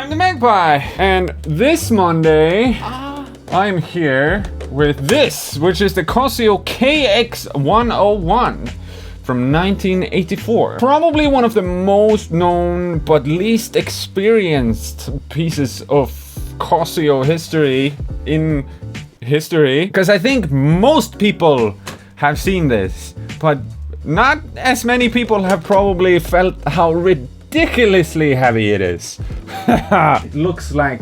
I'm the Magpie, and this Monday I'm here with this, which is the Casio KX-101 from 1984. Probably one of the most known but least experienced pieces of Casio history in history, because I think most people have seen this, but not as many people have probably felt how ridiculously heavy it is. It looks like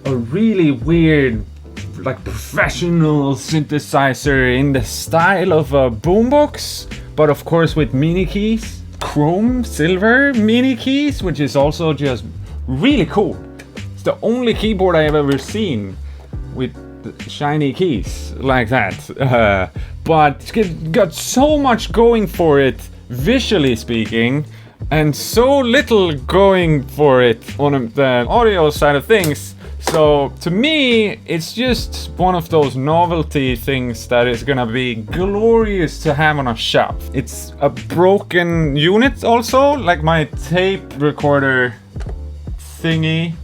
a really weird, like professional synthesizer in the style of a Boombox, but of course with mini keys, chrome silver mini keys, which is also just really cool. It's the only keyboard I have ever seen with shiny keys like that. But it's got so much going for it, visually speaking, and so little going for it on the audio side of things. So to me, it's just one of those novelty things that is gonna be glorious to have on a shelf. It's a broken unit also, like my tape recorder thingy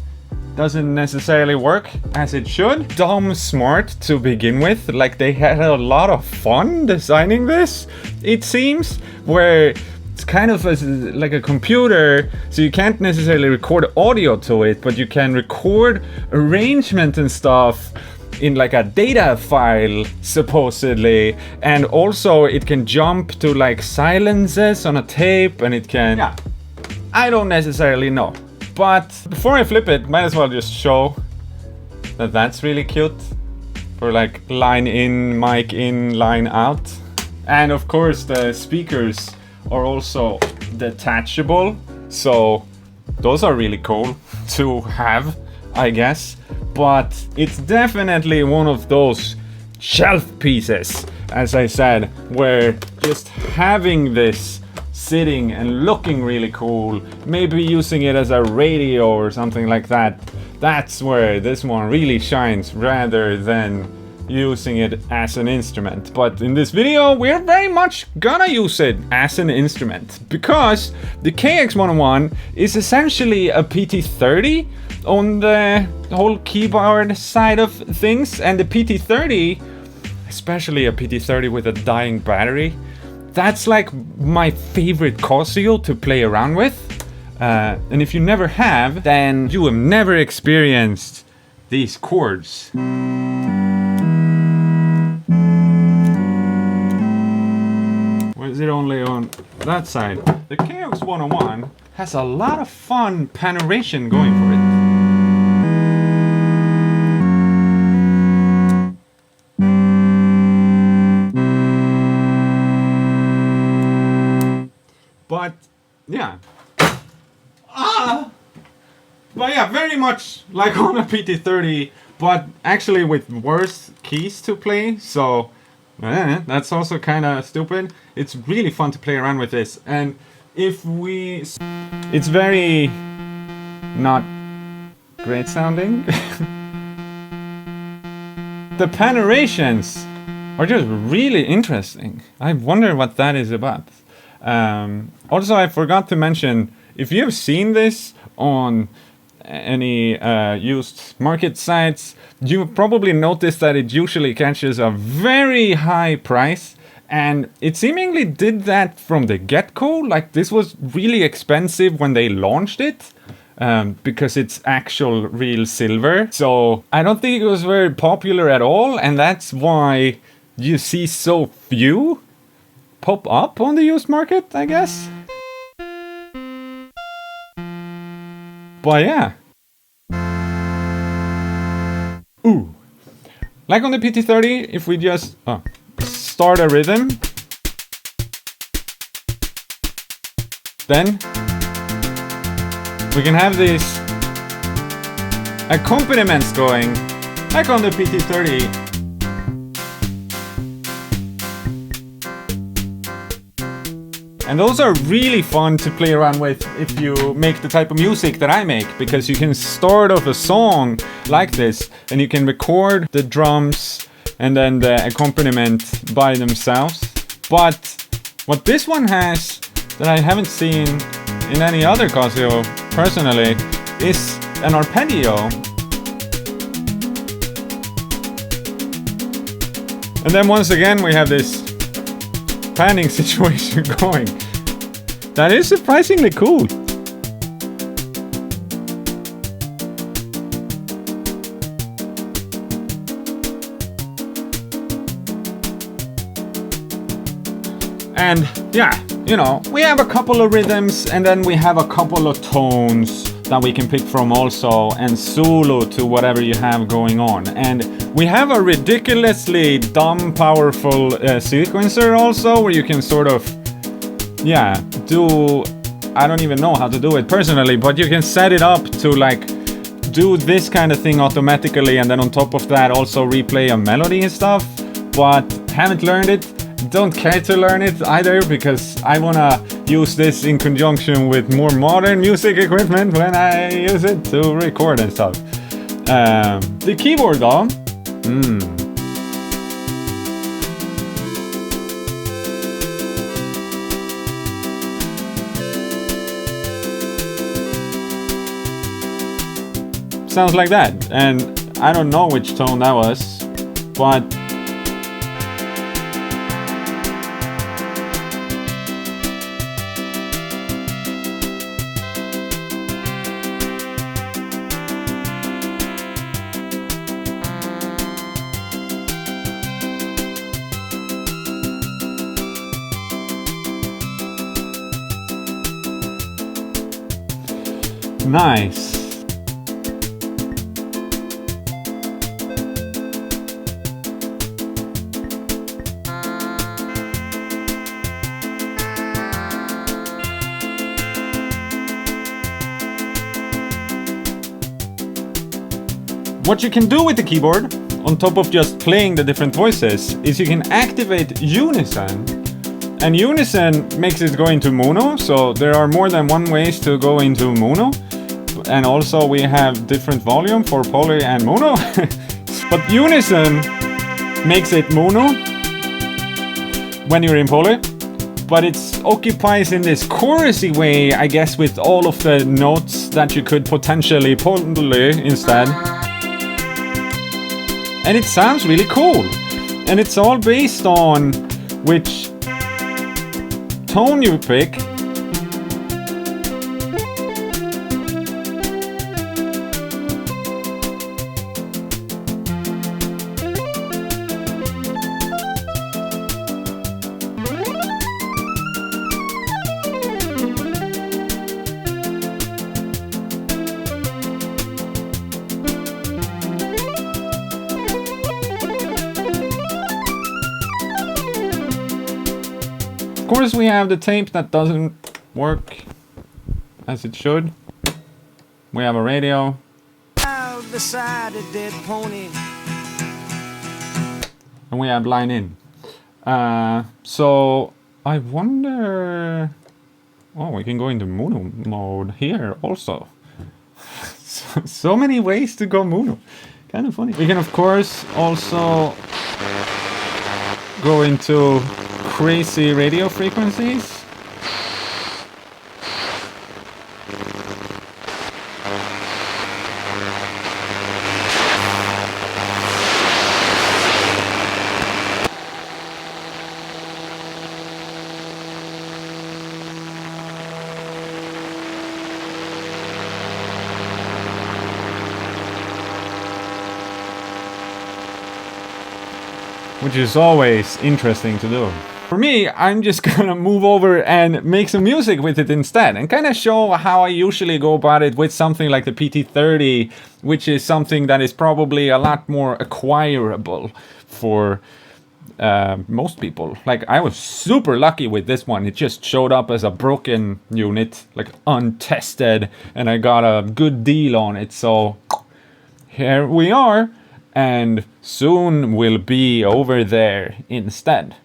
doesn't necessarily work as it should. Dumb smart to begin with, like they had a lot of fun designing this, it seems, where it's kind of like a computer, so you can't necessarily record audio to it, but you can record arrangement and stuff in like a data file, supposedly, and also it can jump to like silences on a tape, and it can... Yeah, I don't necessarily know. But before I flip it, might as well just show that that's really cute. For like line in, mic in, line out. And of course the speakers are also detachable. So those are really cool to have, I guess. But it's definitely one of those shelf pieces, as I said, where just having this sitting and looking really cool, maybe using it as a radio or something like that, that's where this one really shines, rather than using it as an instrument. But in this video, we're very much gonna use it as an instrument, because the KX-101 is essentially a PT-30 on the whole keyboard side of things, and the PT-30, especially a PT-30 with a dying battery, that's like my favorite Casio to play around with. And if you never have, then you have never experienced these chords. Or is it only on that side? The KX-101 has a lot of fun paneration going for it. But yeah, but yeah, very much like on a PT-30, but actually with worse keys to play. So that's also kind of stupid. It's really fun to play around with this, and it's very not great sounding. The panerations are just really interesting. I wonder what that is about. Also, I forgot to mention, if you've seen this on any used market sites, you probably noticed that it usually catches a very high price, and it seemingly did that from the get-go. Like, this was really expensive when they launched it, because it's actual real silver. So I don't think it was very popular at all, and that's why you see so few pop up on the used market, I guess. But yeah. Ooh. Like on the PT-30, if we just start a rhythm, then we can have these accompaniments going, like on the PT-30. And those are really fun to play around with if you make the type of music that I make, because you can start off a song like this and you can record the drums and then the accompaniment by themselves. But what this one has that I haven't seen in any other Casio personally is an arpeggio. And then once again we have this panning situation going. That is surprisingly cool. And yeah, you know, we have a couple of rhythms and then we have a couple of tones that we can pick from also, and solo to whatever you have going on. And we have a ridiculously dumb powerful sequencer also, where you can sort of, yeah, do, I don't even know how to do it personally, but you can set it up to like do this kind of thing automatically, and then on top of that also replay a melody and stuff. But haven't learned it, don't care to learn it either, because I wanna use this in conjunction with more modern music equipment when I use it to record and stuff. The keyboard though, sounds like that, and I don't know which tone that was, but nice. What you can do with the keyboard, on top of just playing the different voices, is you can activate unison. And unison makes it go into mono, so there are more than one ways to go into mono. And also we have different volume for poly and mono. But unison makes it mono when you're in poly. But it occupies in this chorusy way, I guess, with all of the notes that you could potentially poly instead. And it sounds really cool. And it's all based on which tone you pick. Of course we have the tape that doesn't work as it should. We have a radio. And we have line in. So I wonder... Oh, we can go into mono mode here also. So many ways to go mono. Kind of funny. We can of course also go into crazy radio frequencies. Which is always interesting to do. For me, I'm just gonna move over and make some music with it instead, and kind of show how I usually go about it with something like the PT30, which is something that is probably a lot more acquirable for most people. Like, I was super lucky with this one. It just showed up as a broken unit, like untested, and I got a good deal on it, so here we are, and soon we'll be over there instead.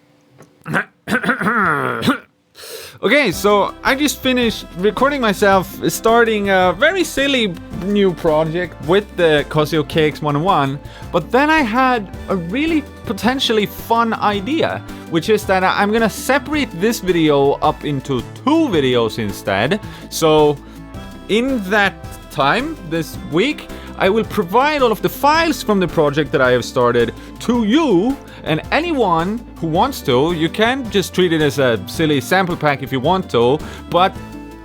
Okay, so I just finished recording myself starting a very silly new project with the Casio KX-101, but then I had a really potentially fun idea, which is that I'm gonna separate this video up into two videos instead. So in that time this week, I will provide all of the files from the project that I have started to you, and anyone who wants to. You can just treat it as a silly sample pack if you want to, but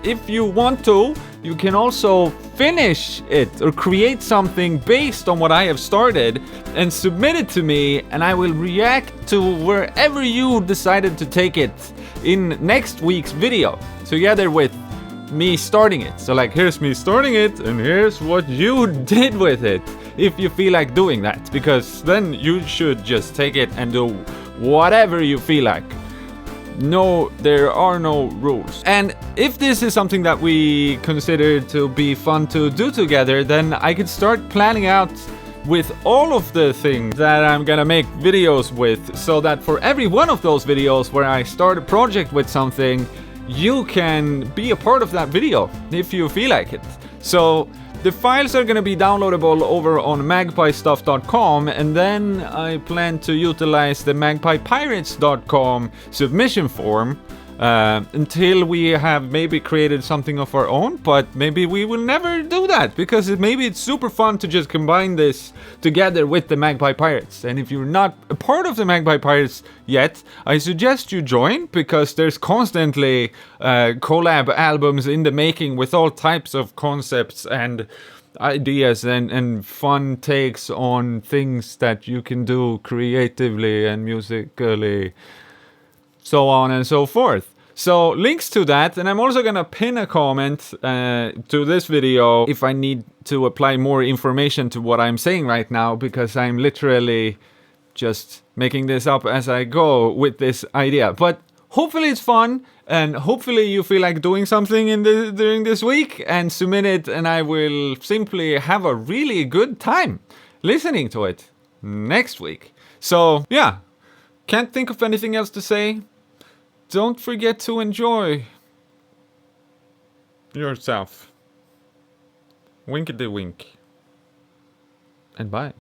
if you want to, you can also finish it or create something based on what I have started and submit it to me, and I will react to wherever you decided to take it in next week's video, together with me starting it. So like, here's me starting it, and here's what you did with it, if you feel like doing that, because then you should just take it and do whatever you feel like. No, there are no rules. And if this is something that we consider to be fun to do together, then I could start planning out with all of the things that I'm gonna make videos with, so that for every one of those videos where I start a project with something, you can be a part of that video if you feel like it. So the files are gonna be downloadable over on magpiestuff.com, and then I plan to utilize the magpiepirates.com submission form until we have maybe created something of our own, but maybe we will never do that, because maybe it's super fun to just combine this together with the Magpie Pirates. And if you're not a part of the Magpie Pirates yet, I suggest you join, because there's constantly collab albums in the making with all types of concepts and ideas and fun takes on things that you can do creatively and musically, so on and so forth. So links to that, and I'm also gonna pin a comment to this video if I need to apply more information to what I'm saying right now, because I'm literally just making this up as I go with this idea. But hopefully it's fun, and hopefully you feel like doing something during this week and submit it, and I will simply have a really good time listening to it next week. So yeah, can't think of anything else to say. Don't forget to enjoy yourself. Winkety wink. And bye.